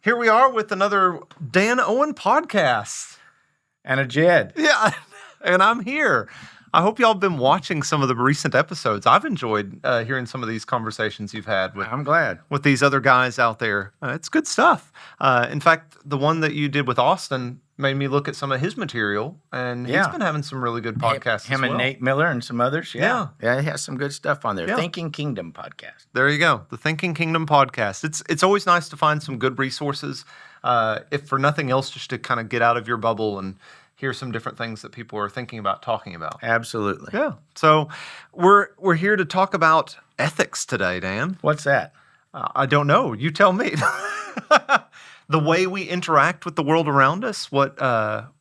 Here we are with another Dan Owen podcast. And a Jed. Yeah, and I'm here. I hope y'all have been watching some of the recent episodes. I've enjoyed hearing some of these conversations you've had with I'm glad. with these other guys out there. It's good stuff. In fact, the one that you did with Austin made me look at some of his material, and he's Yeah. been having some really good podcasts Him as well. and Nate Miller and some others. Yeah. Yeah, he has some good stuff on there. Yeah. Thinking Kingdom podcast. There you go, the Thinking Kingdom podcast. It's always nice to find some good resources, if for nothing else, just to kind of get out of your bubble and hear some different things that people are thinking about, talking about. Absolutely. Yeah. So we're here to talk about ethics today, Dan. What's that? I don't know. You tell me. The way we interact with the world around us, what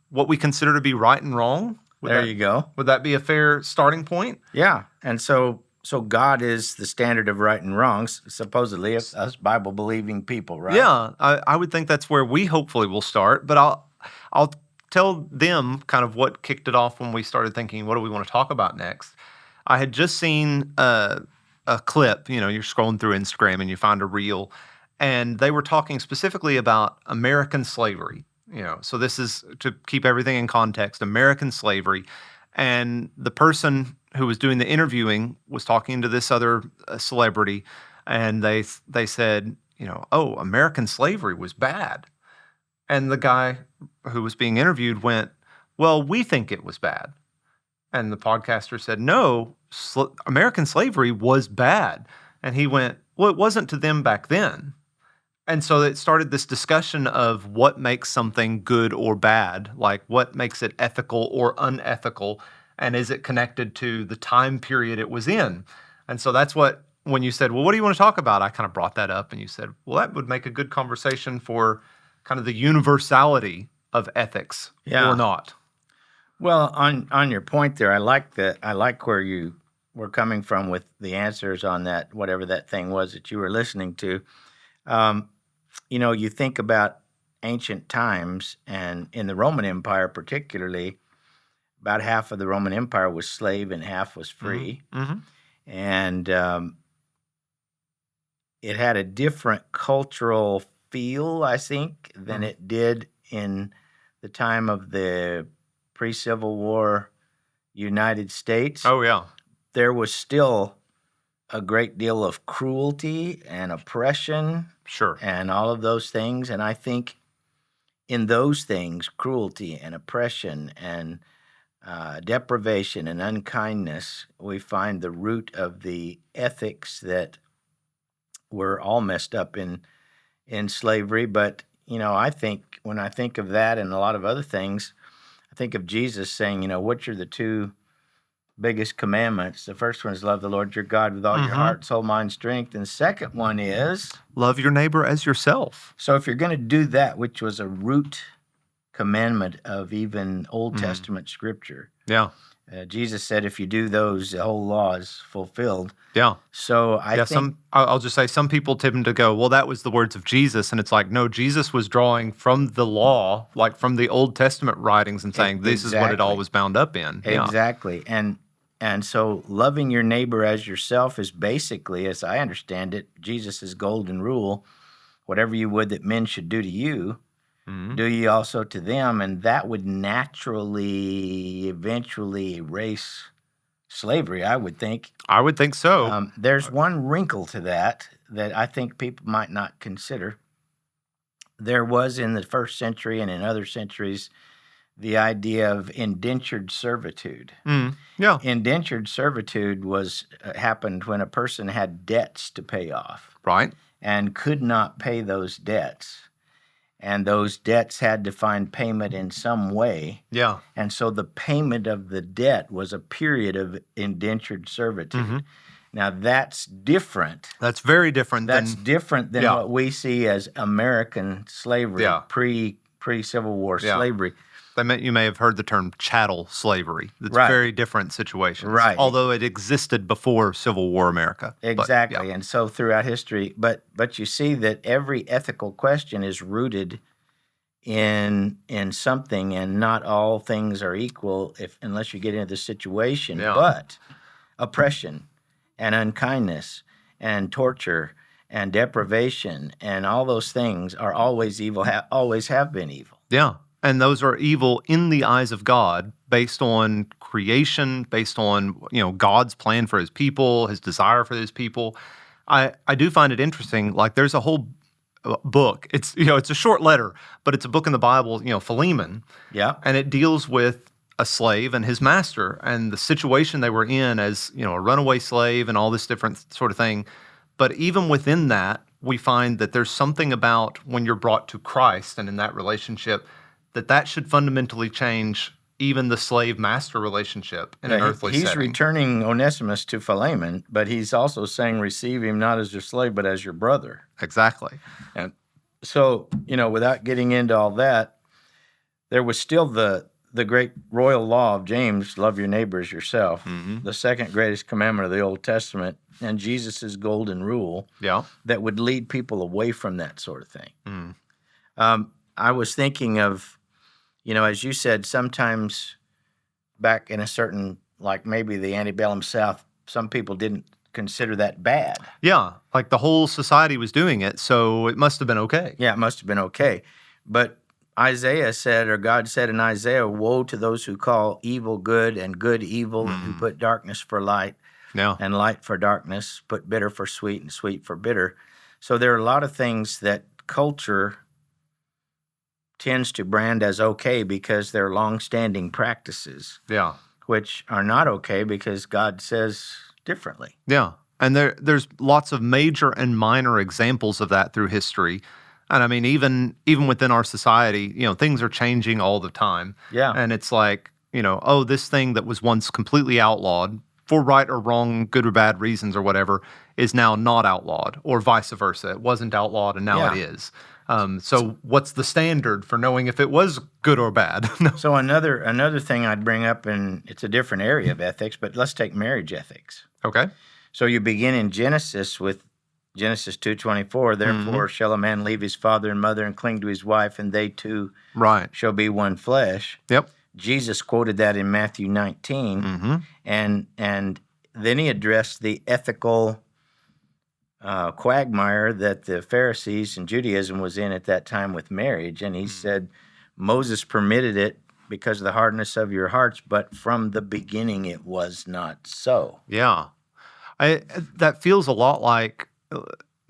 we consider to be right and wrong. There you go. Would that be a fair starting point? Yeah. And so God is the standard of right and wrong, supposedly, us Bible-believing people, right? Yeah, I would think that's where we hopefully will start. But I'll tell them kind of what kicked it off when we started thinking, what do we want to talk about next? I had just seen a clip. You know, you're scrolling through Instagram and you find a reel, and they were talking specifically about American slavery. You know, so this is to keep everything in context, American slavery. And the person who was doing the interviewing was talking to this other celebrity, and they said, you know, oh, American slavery was bad. And the guy who was being interviewed went, well, we think it was bad. And the podcaster said, no, American slavery was bad. And he went, well, it wasn't to them back then. And so it started this discussion of what makes something good or bad, like what makes it ethical or unethical, and is it connected to the time period it was in? And so that's what, when you said, well, what do you want to talk about? I kind of brought that up, and you said, well, that would make a good conversation for kind of the universality of ethics or not. Well, on your point there, I like where you were coming from with the answers on that, whatever that thing was that you were listening to. You know, you think about ancient times, and in the Roman Empire particularly, about half of the Roman Empire was slave and half was free. Mm-hmm. And it had a different cultural feel, I think, than it did in the time of the pre-Civil War United States. Oh, yeah. There was still a great deal of cruelty and oppression. Sure. And all of those things. And I think in those things, cruelty and oppression and deprivation and unkindness, we find the root of the ethics that were all messed up in slavery. But, you know, I think when I think of that and a lot of other things, I think of Jesus saying, you know, which are the two biggest commandments? The first one is love the Lord your God with all your heart, soul, mind, strength. And the second one is love your neighbor as yourself. So if you're going to do that, which was a root commandment of even Old Testament scripture. Yeah. Jesus said, if you do those, the whole law is fulfilled. Yeah. So I think I'll just say some people tend to go, well, that was the words of Jesus. And it's like, no, Jesus was drawing from the law, like from the Old Testament writings and saying, this is what it all was bound up in. Exactly. And so loving your neighbor as yourself is basically, as I understand it, Jesus' golden rule. Whatever you would that men should do to you, do ye also to them. And that would naturally, eventually erase slavery, I would think. I would think so. There's one wrinkle to that I think people might not consider. There was in the first century and in other centuries the idea of indentured servitude. Yeah. Indentured servitude happened when a person had debts to pay off. Right. And could not pay those debts. And those debts had to find payment in some way. Yeah. And so the payment of the debt was a period of indentured servitude. Now, that's different. That's very different. That's different than what we see as American slavery, pre-Civil War slavery. You may have heard the term chattel slavery. It's very different situations. Right. Although it existed before Civil War America. Exactly. But, and so throughout history, but you see that every ethical question is rooted in something, and not all things are equal unless you get into the situation. But oppression and unkindness and torture and deprivation and all those things are always evil, always have been evil. Yeah. And those are evil in the eyes of God based on creation, based on, God's plan for his people, his desire for his people. I do find it interesting. Like there's a whole book. It's a short letter, but it's a book in the Bible, Philemon, Yeah. and it deals with a slave and his master and the situation they were in as, a runaway slave and all this different sort of thing. But even within that, we find that there's something about when you're brought to Christ and in that relationship that should fundamentally change even the slave-master relationship in an earthly he's setting. returning Onesimus to Philemon, but he's also saying, receive him not as your slave, but as your brother. Exactly. And so, without getting into all that, there was still the great royal law of James, love your neighbor as yourself, the second greatest commandment of the Old Testament, and Jesus' golden rule that would lead people away from that sort of thing. I was thinking of, as you said, sometimes back in a certain, like maybe the antebellum South, some people didn't consider that bad. Yeah, like the whole society was doing it, so it must have been okay. Yeah, it must have been okay. But Isaiah said, or God said in Isaiah, woe to those who call evil good and good evil, and who put darkness for light and light for darkness, put bitter for sweet and sweet for bitter. So there are a lot of things that culture tends to brand as okay because they're long-standing practices. Yeah. Which are not okay because God says differently. Yeah. And there's lots of major and minor examples of that through history. And I mean, even within our society, things are changing all the time. Yeah. And it's like, this thing that was once completely outlawed for right or wrong, good or bad reasons or whatever, is now not outlawed, or vice versa. It wasn't outlawed and now it is. So what's the standard for knowing if it was good or bad? So another thing I'd bring up, and it's a different area of ethics, but let's take marriage ethics. Okay. So you begin in Genesis with Genesis 2:24. Therefore shall a man leave his father and mother and cling to his wife, and they two shall be one flesh. Yep. Jesus quoted that in Matthew 19, and then he addressed the ethical quagmire that the Pharisees and Judaism was in at that time with marriage, and he said, Moses permitted it because of the hardness of your hearts, but from the beginning it was not so. Yeah. That feels a lot like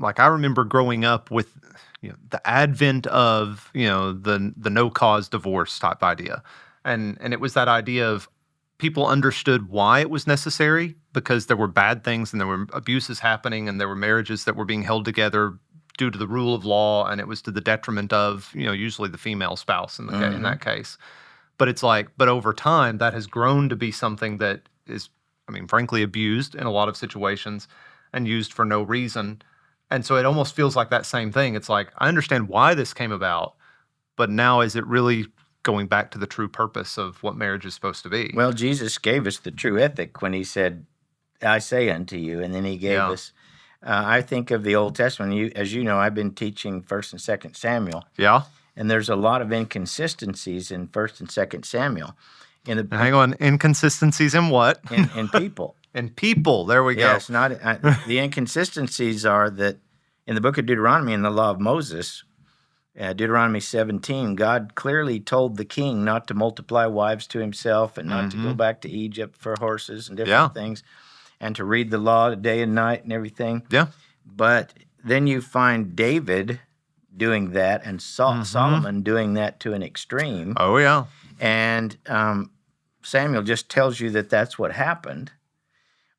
I remember growing up with the advent of the no cause divorce type idea, and it was that idea of people understood why it was necessary because there were bad things and there were abuses happening and there were marriages that were being held together due to the rule of law, and it was to the detriment of usually the female spouse in that case. But it's like, but over time that has grown to be something that is, frankly, abused in a lot of situations and used for no reason. And so it almost feels like that same thing. It's like, I understand why this came about, but now is it really going back to the true purpose of what marriage is supposed to be? Well, Jesus gave us the true ethic when he said, I say unto you, and then he gave us, I think of the Old Testament. As you know, I've been teaching 1st and 2nd Samuel. Yeah. And there's a lot of inconsistencies in 1st and 2nd Samuel. Hang on, inconsistencies in what? In people. In people, there we go. Yes, the inconsistencies are that in the book of Deuteronomy and the law of Moses, Deuteronomy 17, God clearly told the king not to multiply wives to himself and not to go back to Egypt for horses and different things, and to read the law day and night and everything. Yeah. But then you find David doing that and Solomon doing that to an extreme. Oh, yeah. And Samuel just tells you that that's what happened,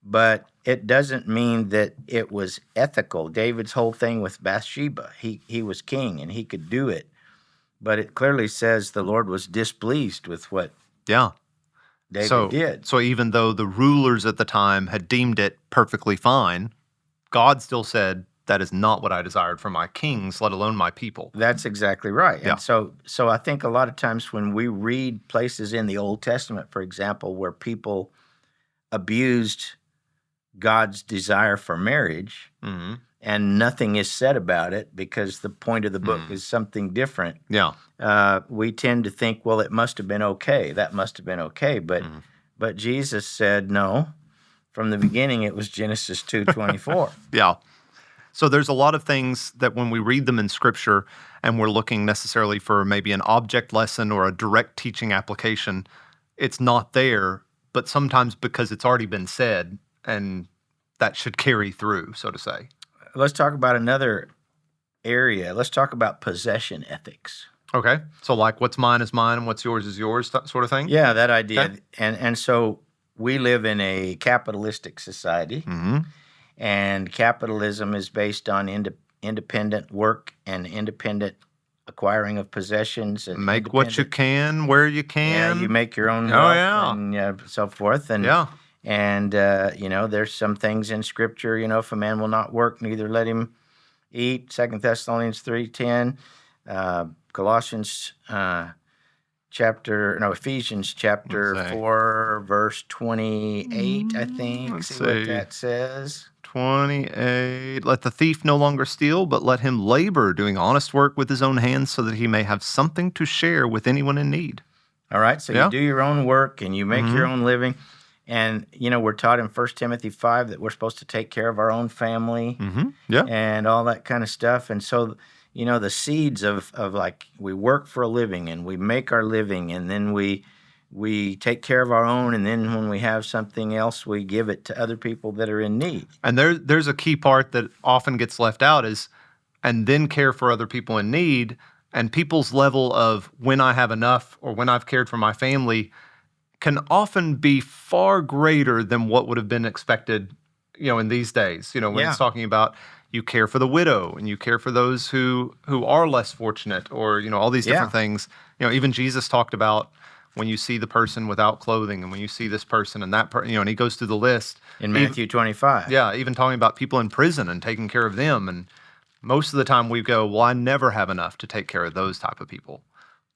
but it doesn't mean that it was ethical. David's whole thing with Bathsheba, he was king and he could do it, but it clearly says the Lord was displeased with what David did. So even though the rulers at the time had deemed it perfectly fine, God still said, that is not what I desired for my kings, let alone my people. That's exactly right. Yeah. And so I think a lot of times when we read places in the Old Testament, for example, where people abused God's desire for marriage and nothing is said about it because the point of the book is something different, we tend to think, well, it must have been okay. That must have been okay. But Jesus said, no, from the beginning it was Genesis 2:24. Yeah. So there's a lot of things that when we read them in Scripture and we're looking necessarily for maybe an object lesson or a direct teaching application, it's not there, but sometimes because it's already been said, and that should carry through, so to say. Let's talk about another area. Let's talk about possession ethics. Okay. So like what's mine is mine and what's yours is yours, sort of thing? Yeah, that idea. Okay. And so we live in a capitalistic society, Mm-hmm. and capitalism is based on independent work and independent acquiring of possessions and Make what you can, where you yeah, can. you make your own Oh, wealth yeah. and so forth. And Yeah. there's some things in Scripture. If a man will not work, neither let him eat. 2 Thessalonians 3:10, Colossians Ephesians chapter Let's see. 4, verse 28. I think. Let's See what see. that says. 28. Let the thief no longer steal, but let him labor, doing honest work with his own hands, so that he may have something to share with anyone in need. All right, so Yeah. you do your own work and you make your Mhm. own living. And, we're taught in 1 Timothy 5 that we're supposed to take care of our own family Mm-hmm. Yeah. and all that kind of stuff. And so, the seeds of like we work for a living and we make our living, and then we take care of our own, and then when we have something else, we give it to other people that are in need. And there's a key part that often gets left out is, and then care for other people in need. And people's level of when I have enough or when I've cared for my family can often be far greater than what would have been expected, in these days. When Yeah. it's talking about you care for the widow and you care for those who are less fortunate, or all these different Yeah. things. Even Jesus talked about when you see the person without clothing, and when you see this person and that person, and he goes through the list. In Matthew 25. Yeah, even talking about people in prison and taking care of them. And most of the time we go, well, I never have enough to take care of those type of people.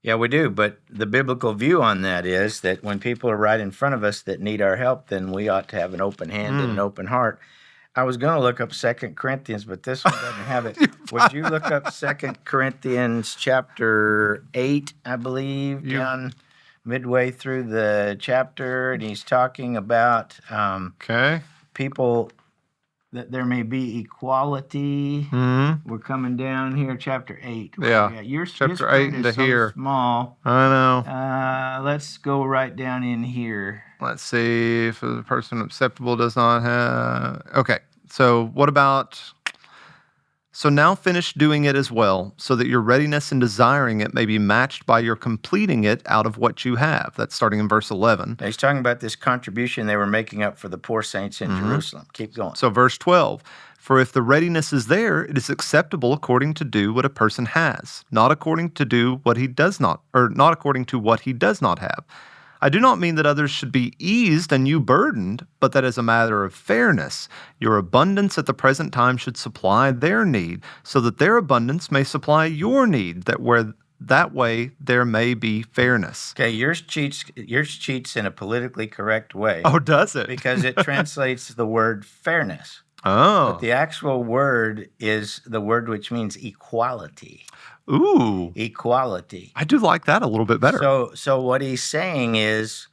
Yeah, we do. But the biblical view on that is that when people are right in front of us that need our help, then we ought to have an open hand and an open heart. I was going to look up 2 Corinthians, but this one doesn't have it. Would you look up 2 Corinthians chapter 8, I believe, down midway through the chapter, and he's talking about Okay. people that there may be equality. Mm-hmm. We're coming down here, chapter 8. Yeah. Chapter 8 into so here. small. I know. Let's go right down in here. Let's see if the person acceptable does not have. Okay. So what about? So now finish doing it as well, so that your readiness in desiring it may be matched by your completing it out of what you have. That's starting in verse 11. Now he's talking about this contribution they were making up for the poor saints in Jerusalem. Keep going. So verse 12. For if the readiness is there, it is acceptable according to do what a person has, not according to do what he does not, or not according to what he does not have. I do not mean that others should be eased and you burdened, but that as a matter of fairness, your abundance at the present time should supply their need, so that their abundance may supply your need, that way there may be fairness. Okay, yours cheats in a politically correct way. Oh, does it? Because it translates the word fairness. Oh. But the actual word is the word which means equality. Ooh. Equality. I do like that a little bit better. So what he's saying is,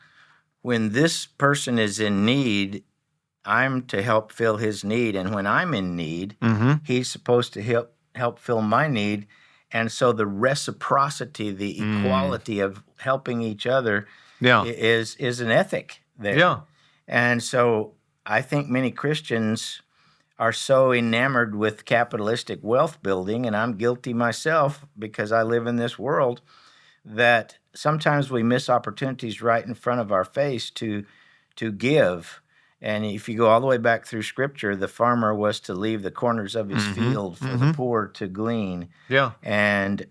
when this person is in need, I'm to help fill his need, and when I'm in need, he's supposed to help fill my need. And so the reciprocity, the equality of helping each other, is an ethic there. Yeah. And so I think many Christians are so enamored with capitalistic wealth building, and I'm guilty myself because I live in this world, that sometimes we miss opportunities right in front of our face to give. And if you go all the way back through Scripture, the farmer was to leave the corners of his field for the poor to glean. Yeah. And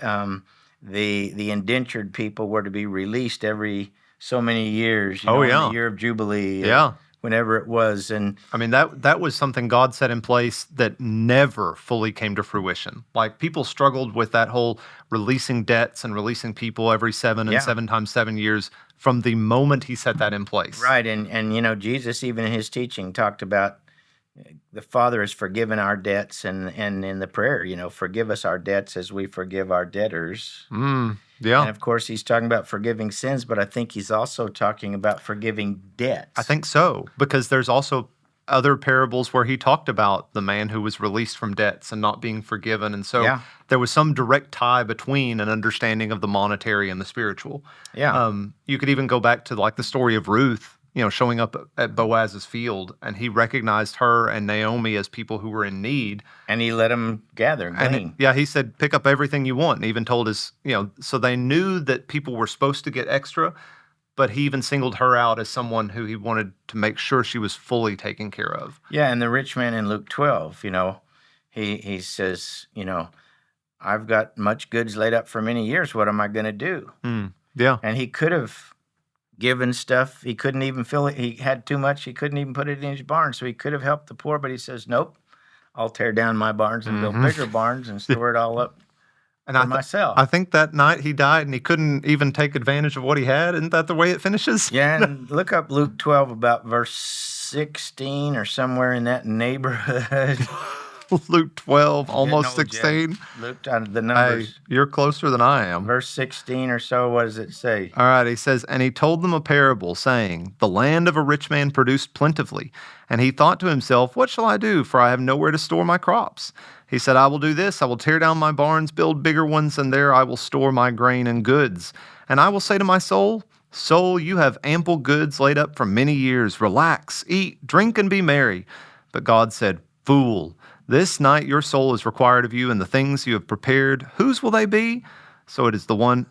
the indentured people were to be released every so many years. In the year of Jubilee. Yeah. Whenever it was. And I mean, that was something God set in place that never fully came to fruition. Like, people struggled with that whole releasing debts and releasing people every 7 and 7 times 7 years from the moment he set that in place. Right. And Jesus, even in his teaching, talked about the Father has forgiven our debts, and in the prayer, forgive us our debts as we forgive our debtors. Yeah. And of course, he's talking about forgiving sins, but I think he's also talking about forgiving debts. I think so, because there's also other parables where he talked about the man who was released from debts and not being forgiven. And so Yeah. there was some direct tie between an understanding of the monetary and the spiritual. Yeah. You could even go back to like the story of Ruth, showing up at Boaz's field, and he recognized her and Naomi as people who were in need. And he let them gather and glean. Yeah, he said, pick up everything you want, and even told his, so they knew that people were supposed to get extra, but he even singled her out as someone who he wanted to make sure she was fully taken care of. Yeah, and the rich man in Luke 12, he says, I've got much goods laid up for many years. What am I going to do? Yeah. And he could have given stuff. He couldn't even fill it. He had too much. He couldn't even put it in his barn. So he could have helped the poor, but he says, nope, I'll tear down my barns and build bigger barns and store it all up for myself. I think that night he died and he couldn't even take advantage of what he had. Isn't that the way it finishes? Yeah, and look up Luke 12 about verse 16 or somewhere in that neighborhood. Luke 12, almost 16. Looked at the numbers. Hey, you're closer than I am. Verse 16 or so, what does it say? All right, he says, and he told them a parable, saying, the land of a rich man produced plentifully. And he thought to himself, what shall I do? For I have nowhere to store my crops. He said, I will do this. I will tear down my barns, build bigger ones, and there I will store my grain and goods. And I will say to my soul, soul, you have ample goods laid up for many years. Relax, eat, drink, and be merry. But God said, fool, this night your soul is required of you, and the things you have prepared, whose will they be? So is the one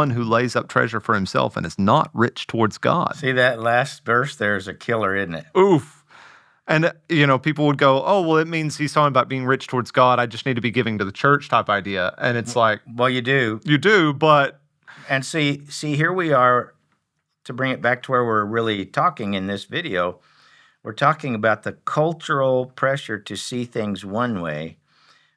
who lays up treasure for himself and is not rich towards God. See that last verse there is a killer, isn't it? Oof. And, people would go, oh, well, it means he's talking about being rich towards God. I just need to be giving to the church type idea. And it's like, well, you do. You do, but. And see, here we are, to bring it back to where we're really talking in this video. We're talking about the cultural pressure to see things one way,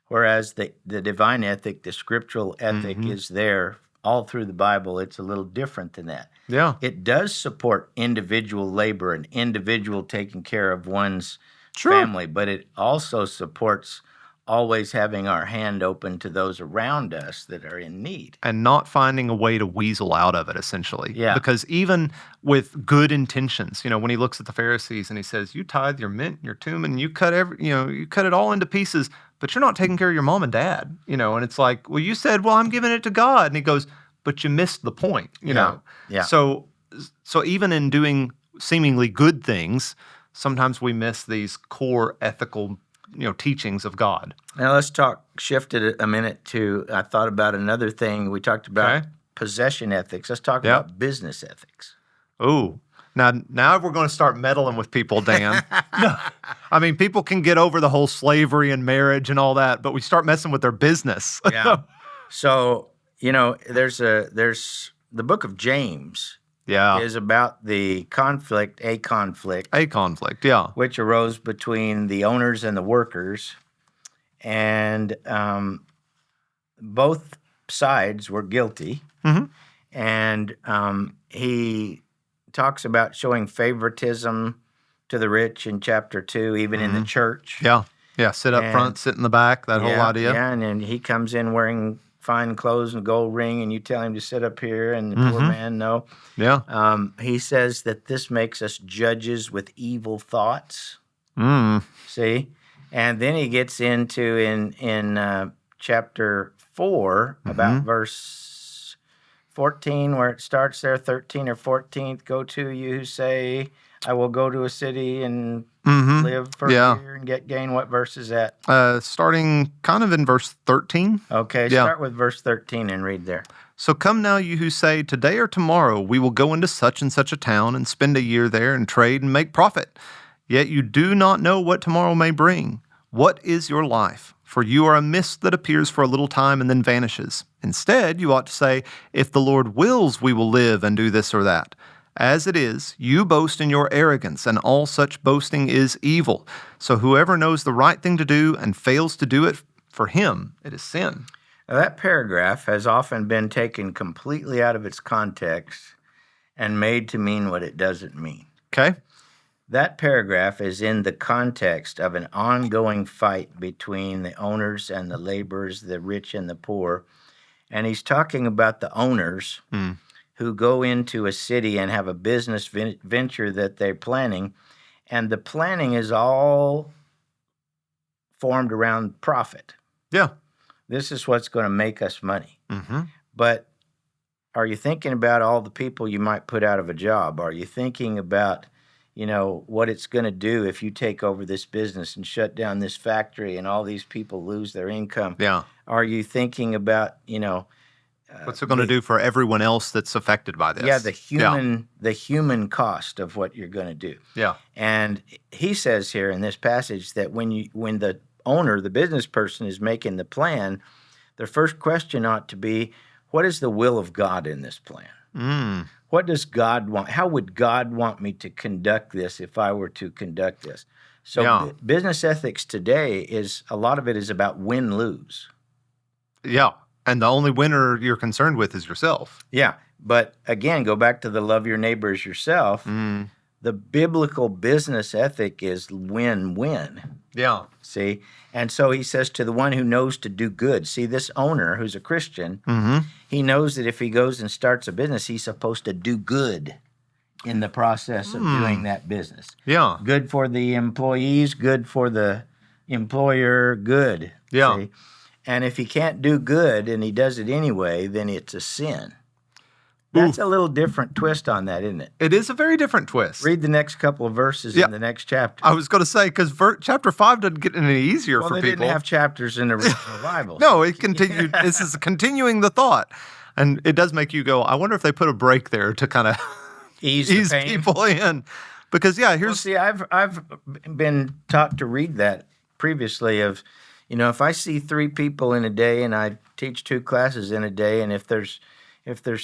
whereas the divine ethic, the scriptural ethic is there all through the Bible. It's a little different than that. Yeah. It does support individual labor and individual taking care of one's family, but it also supports always having our hand open to those around us that are in need. And not finding a way to weasel out of it, essentially. Yeah. Because even with good intentions, when he looks at the Pharisees and he says, you tithe your mint, your cumin, you cut you cut it all into pieces, but you're not taking care of your mom and dad, and it's like, well, you said, well, I'm giving it to God. And he goes, but you missed the point, know? Yeah. So even in doing seemingly good things, sometimes we miss these core ethical teachings of God. Now let's shift it a minute to, I thought about another thing. We talked about possession ethics. Let's talk about business ethics. Oh, now we're going to start meddling with people, Dan. No, I mean, people can get over the whole slavery and marriage and all that, but we start messing with their business. Yeah. So, there's the book of James. Yeah. Is about the conflict, yeah. which arose between the owners and the workers. And both sides were guilty. And he talks about showing favoritism to the rich in chapter 2, even in the church. Yeah. Yeah. Sit up front, sit in the back, that whole idea. Yeah. And then he comes in wearing fine clothes and a gold ring, and you tell him to sit up here, and the poor man, no. Yeah. He says that this makes us judges with evil thoughts. See? And then he gets into in chapter 4 about verse 14, where it starts there, 13 or 14th. Go to you who say, I will go to a city and live for a year and get gain. What verse is that? Starting kind of in verse 13. Okay, start with verse 13 and read there. So come now, you who say, today or tomorrow we will go into such and such a town and spend a year there and trade and make profit. Yet you do not know what tomorrow may bring. What is your life? For you are a mist that appears for a little time and then vanishes. Instead, you ought to say, if the Lord wills, we will live and do this or that. As it is, you boast in your arrogance, and all such boasting is evil. So whoever knows the right thing to do and fails to do it, for him it is sin. Now, that paragraph has often been taken completely out of its context and made to mean what it doesn't mean. Okay. That paragraph is in the context of an ongoing fight between the owners and the laborers, the rich and the poor. And he's talking about the owners who go into a city and have a business venture that they're planning, and the planning is all formed around profit. Yeah. This is what's going to make us money. Mm-hmm. But are you thinking about all the people you might put out of a job? Are you thinking about, what it's going to do if you take over this business and shut down this factory and all these people lose their income? Yeah. Are you thinking about, What's it going to do for everyone else that's affected by this? Yeah, the human cost of what you're going to do. Yeah. And he says here in this passage that when the owner, the business person, is making the plan, their first question ought to be, what is the will of God in this plan? Mm. What does God want? How would God want me to conduct this if I were to conduct this? So business ethics today a lot of it is about win-lose. Yeah. And the only winner you're concerned with is yourself. Yeah. But again, go back to the love your neighbor as yourself. Mm. The biblical business ethic is win-win. Yeah. See? And so he says to the one who knows to do good. See, this owner who's a Christian, he knows that if he goes and starts a business, he's supposed to do good in the process of doing that business. Yeah. Good for the employees, good for the employer, good. Yeah. See? And if he can't do good and he does it anyway, then it's a sin. That's a little different twist on that, isn't it? It is a very different twist. Read the next couple of verses in the next chapter. I was going to say, because chapter 5 doesn't get any easier for people. Well, they didn't have chapters in the original Bible. No, it continued. This is continuing the thought. And it does make you go, I wonder if they put a break there to kind of ease people in. Because, see, I've been taught to read that previously of, if I see 3 people in a day and I teach 2 classes in a day, and if there's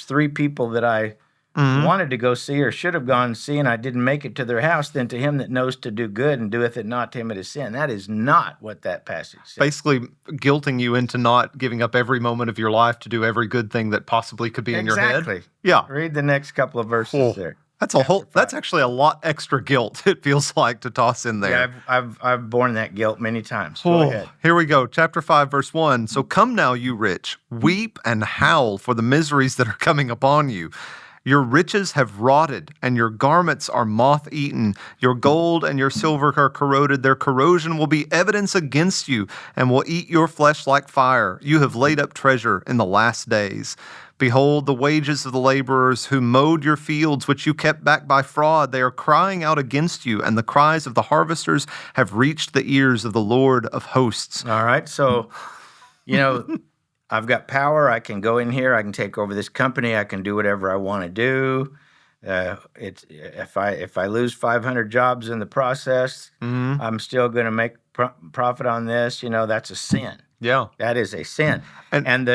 3 people that I wanted to go see or should have gone and see and I didn't make it to their house, then to him that knows to do good and doeth it not, to him it is sin. That is not what that passage says. Basically guilting you into not giving up every moment of your life to do every good thing that possibly could be in your head. Exactly. Yeah. Read the next couple of verses there. That's actually a lot extra guilt, it feels like, to toss in there. Yeah, I've borne that guilt many times. Go ahead. Here we go. Chapter 5, verse 1. So come now, you rich, weep and howl for the miseries that are coming upon you. Your riches have rotted, and your garments are moth-eaten. Your gold and your silver are corroded. Their corrosion will be evidence against you, and will eat your flesh like fire. You have laid up treasure in the last days. Behold, the wages of the laborers who mowed your fields, which you kept back by fraud, they are crying out against you, and the cries of the harvesters have reached the ears of the Lord of hosts. All right, so, I've got power. I can go in here. I can take over this company. I can do whatever I want to do. If I lose 500 jobs in the process, I'm still going to make profit on this. That's a sin. Yeah, that is a sin. And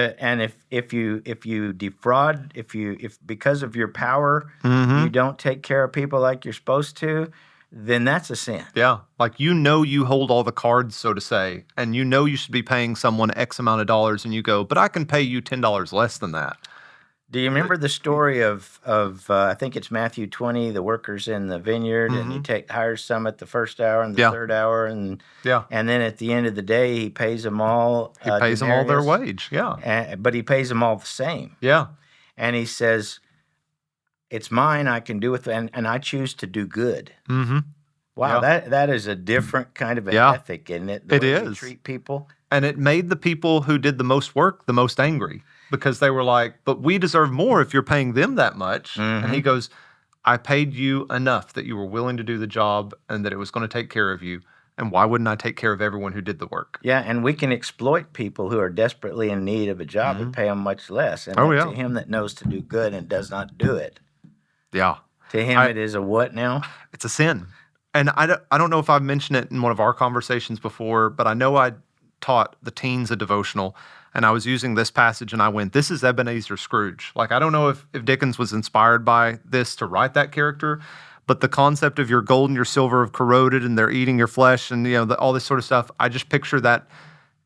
if you defraud, if because of your power you don't take care of people like you're supposed to, then that's a sin. Yeah, like you hold all the cards, so to say, and you should be paying someone X amount of dollars, and you go, but I can pay you $10 less than that. Do you remember the story of I think it's Matthew 20, the workers in the vineyard, and he hires some at the first hour and the third hour, and then at the end of the day, he pays them all. He pays them all their wage, but he pays them all the same. Yeah, and he says, "It's mine. I can do with it, and I choose to do good." Mm-hmm. Wow, that is a different kind of an ethic, isn't it? The way we treat people, and it made the people who did the most work the most angry. Because they were like, but we deserve more if you're paying them that much. And he goes, I paid you enough that you were willing to do the job and that it was going to take care of you. And why wouldn't I take care of everyone who did the work? Yeah, and we can exploit people who are desperately in need of a job and pay them much less. And to him that knows to do good and does not do it. Yeah. To him it is a what now? It's a sin. And I don't know if I've mentioned it in one of our conversations before, but I know I taught the teens a devotional. And I was using this passage, and I went, this is Ebenezer Scrooge. Like, I don't know if Dickens was inspired by this to write that character, but the concept of your gold and your silver have corroded, and they're eating your flesh, and all this sort of stuff. I just picture that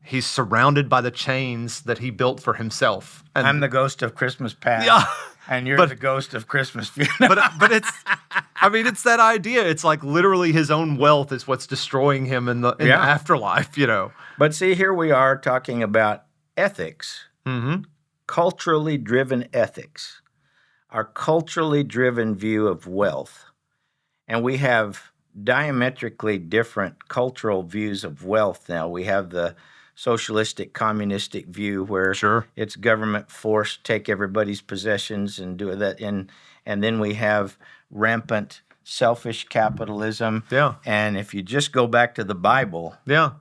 he's surrounded by the chains that he built for himself. And I'm the ghost of Christmas past. Yeah. And you're the ghost of Christmas future. but it's that idea. It's like literally his own wealth is what's destroying him in the afterlife, But see, here we are talking about ethics, culturally driven ethics. our culturally driven view of wealth. And we have diametrically different cultural views of wealth now. We have the socialistic, communistic view where Sure. it's government force, take everybody's possessions and do that. And then we have rampant selfish capitalism. Yeah. And if you just go back to the Bible, Yeah.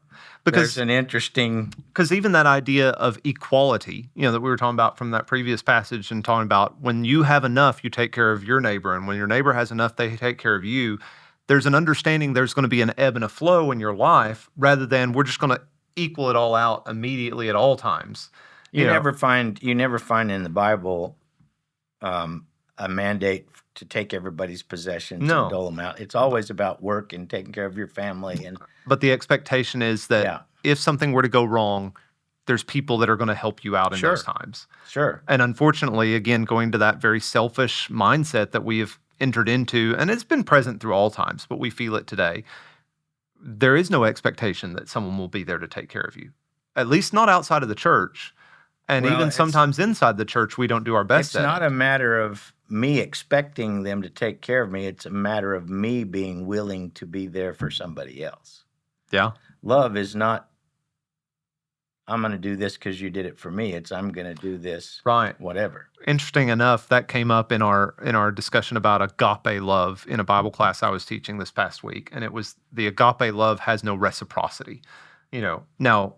there's Because an interesting even that idea of equality, that we were talking about from that previous passage and talking about when you have enough, you take care of your neighbor. And when your neighbor has enough, they take care of you. There's an understanding there's going to be an ebb and a flow in your life rather than we're just going to equal it all out immediately at all times. you never find in the Bible a mandate to take everybody's possessions No. and dole them out. It's always about work and taking care of your family. And But the expectation is that if something were to go wrong, there's people that are going to help you out in those times. Sure. And unfortunately, again, going to that very selfish mindset that we have entered into, and it's been present through all times, but we feel it today. There is no expectation that someone will be there to take care of you, at least not outside of the church. And Well, even sometimes inside the church, we don't do our best It's at not it. a matter of me expecting them to take care of me. It's a matter of me being willing to be there for somebody else. Yeah. Love is not, I'm going to do this because you did it for me. It's I'm going to do this, Right. whatever. Interesting enough, that came up in our discussion about agape love in a Bible class I was teaching this past week, and it was the agape love has no reciprocity. Now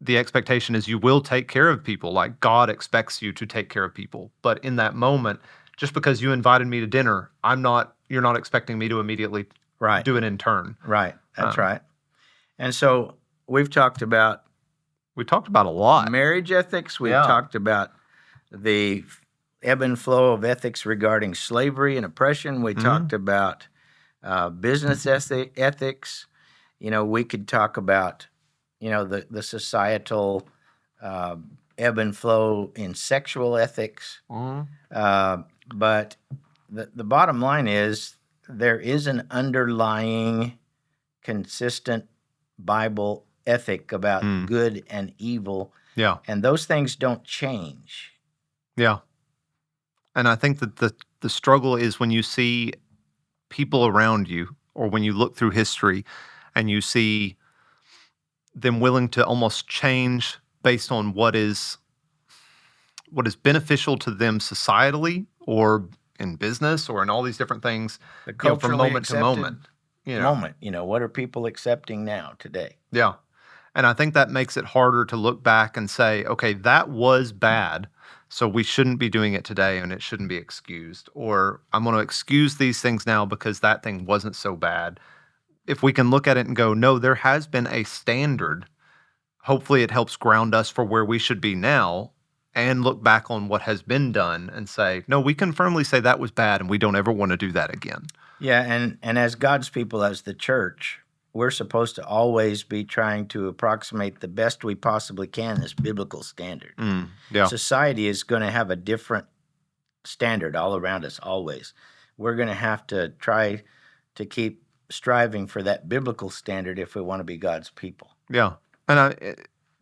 the expectation is you will take care of people like God expects you to take care of people, but in that moment, just because you invited me to dinner, you're not expecting me to immediately do it in turn. Right. That's right. And so we've talked about a lot. Marriage ethics. We've talked about the ebb and flow of ethics regarding slavery and oppression. We talked about business ethics. We could talk about, the societal ebb and flow in sexual ethics. But the bottom line is there is an underlying consistent Bible ethic about good and evil. Yeah. And those things don't change. Yeah. And I think that the struggle is when you see people around you or when you look through history and you see them willing to almost change based on what is beneficial to them societally or in business or in all these different things, from moment to moment. What are people accepting now today? Yeah. And I think that makes it harder to look back and say, okay, that was bad, so we shouldn't be doing it today and it shouldn't be excused. Or I'm going to excuse these things now because that thing wasn't so bad. If we can look at it and go, no, there has been a standard, hopefully it helps ground us for where we should be now and look back on what has been done and say, no, we can firmly say that was bad and we don't ever want to do that again. Yeah, and as God's people, as the church, we're supposed to always be trying to approximate the best we possibly can this biblical standard. Society is going to have a different standard all around us always. We're going to have to try to keep striving for that biblical standard if we want to be God's people. Yeah. And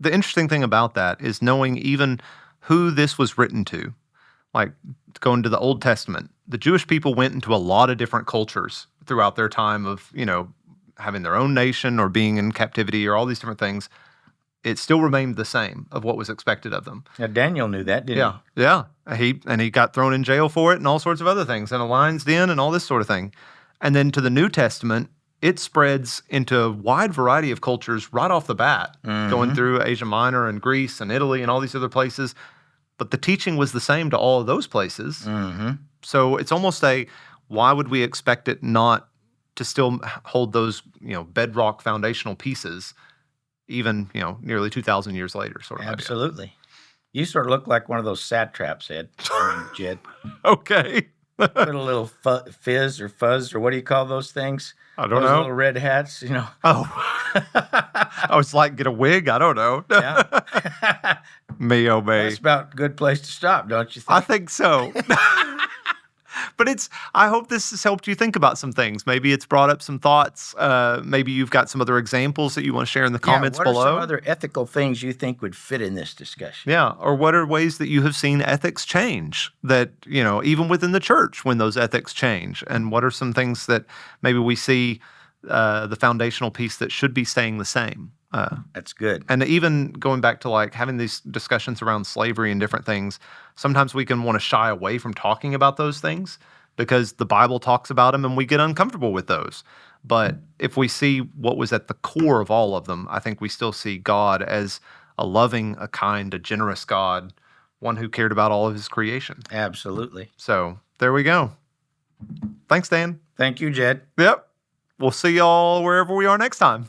the interesting thing about that is knowing even who this was written to. Like going to the Old Testament, the Jewish people went into a lot of different cultures throughout their time of, having their own nation or being in captivity or all these different things. It still remained the same of what was expected of them. Now, Daniel knew that, didn't he? Yeah. He got thrown in jail for it and all sorts of other things and a lion's den and all this sort of thing. And then to the New Testament, it spreads into a wide variety of cultures right off the bat, going through Asia Minor and Greece and Italy and all these other places. But the teaching was the same to all of those places. So it's almost why would we expect it not to still hold those, bedrock foundational pieces, even, nearly 2,000 years later, sort of. Absolutely. Idea. You sort of look like one of those satraps, Jed. Okay. Put a little fizz or fuzz or what do you call those things? I don't know. Those little red hats, Oh. I was like, get a wig? I don't know. Yeah. Me, oh me. That's about a good place to stop, don't you think? I think so. But I hope this has helped you think about some things. Maybe it's brought up some thoughts. Maybe you've got some other examples that you want to share in the Yeah, comments what are some below. other ethical things you think would fit in this discussion? Yeah. Or what are ways that you have seen ethics change that, even within the church when those ethics change? And what are some things that maybe we see the foundational piece that should be staying the same? That's good. And even going back to like having these discussions around slavery and different things, sometimes we can want to shy away from talking about those things because the Bible talks about them and we get uncomfortable with those. But if we see what was at the core of all of them, I think we still see God as a loving, a kind, a generous God, one who cared about all of his creation. Absolutely. So there we go. Thanks, Dan. Thank you, Jed. Yep. We'll see y'all wherever we are next time.